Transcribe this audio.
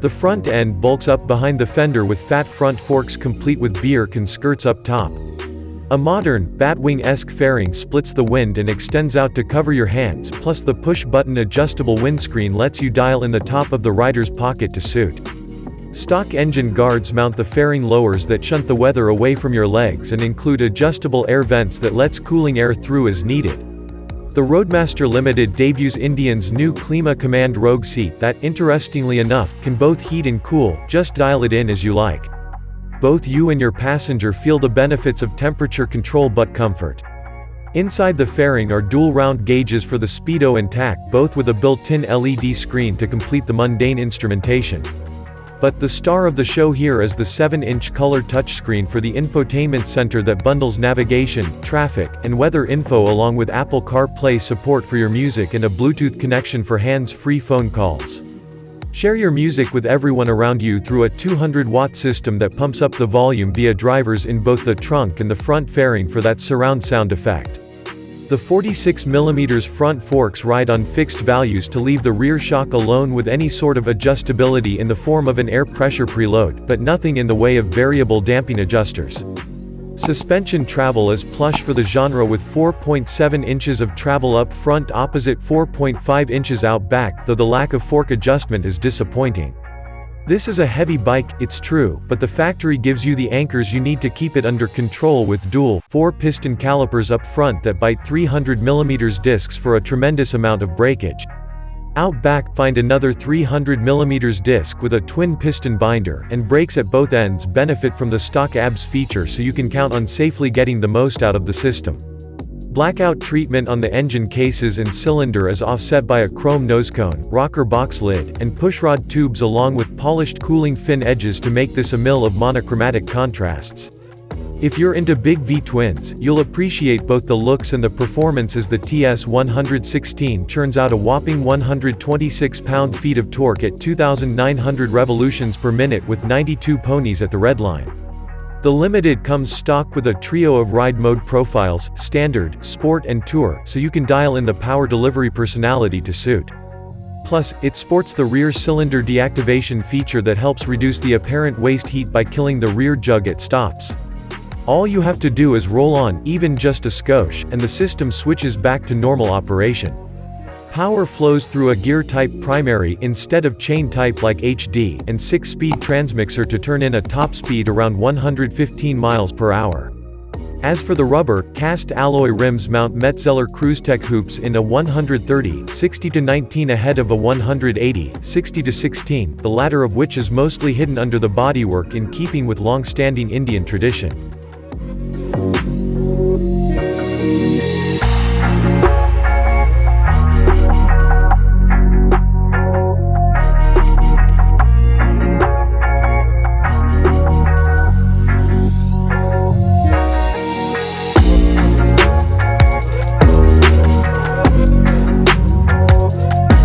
The front end bulks up behind the fender with fat front forks complete with beer-can skirts up top. A modern, Batwing-esque fairing splits the wind and extends out to cover your hands, plus the push-button adjustable windscreen lets you dial in the top of the rider's pocket to suit. Stock engine guards mount the fairing lowers that shunt the weather away from your legs and include adjustable air vents that lets cooling air through as needed. The Roadmaster Limited debuts Indian's new Klima Command Rogue seat that, interestingly enough, can both heat and cool, just dial it in as you like. Both you and your passenger feel the benefits of temperature control but comfort. Inside the fairing are dual round gauges for the speedo and tach, both with a built-in LED screen to complete the mundane instrumentation. But the star of the show here is the 7-inch color touchscreen for the infotainment center that bundles navigation, traffic, and weather info along with Apple CarPlay support for your music and a Bluetooth connection for hands-free phone calls. Share your music with everyone around you through a 200-watt system that pumps up the volume via drivers in both the trunk and the front fairing for that surround sound effect. The 46mm front forks ride on fixed values to leave the rear shock alone with any sort of adjustability in the form of an air pressure preload, but nothing in the way of variable damping adjusters. Suspension travel is plush for the genre with 4.7 inches of travel up front opposite 4.5 inches out back, though the lack of fork adjustment is disappointing. This is a heavy bike, it's true, but the factory gives you the anchors you need to keep it under control with dual, 4-piston calipers up front that bite 300mm discs for a tremendous amount of breakage. Out back, find another 300mm disc with a twin-piston binder, and brakes at both ends benefit from the stock ABS feature so you can count on safely getting the most out of the system. Blackout treatment on the engine cases and cylinder is offset by a chrome nosecone, rocker box lid, and pushrod tubes along with polished cooling fin edges to make this a mill of monochromatic contrasts. If you're into big V-twins, you'll appreciate both the looks and the performance as the TS116 churns out a whopping 126 pound-feet of torque at 2,900 revolutions per minute with 92 ponies at the redline. The Limited comes stock with a trio of ride mode profiles, Standard, Sport and Tour, so you can dial in the power delivery personality to suit. Plus, it sports the rear cylinder deactivation feature that helps reduce the apparent waste heat by killing the rear jug at stops. All you have to do is roll on, even just a skosh, and the system switches back to normal operation. Power flows through a gear-type primary instead of chain-type like HD, and 6-speed transmixer to turn in a top speed around 115 miles per hour. As for the rubber, cast alloy rims mount Metzeler CruiseTech hoops in a 130, 60-19 ahead of a 180, 60-16, the latter of which is mostly hidden under the bodywork in keeping with long-standing Indian tradition.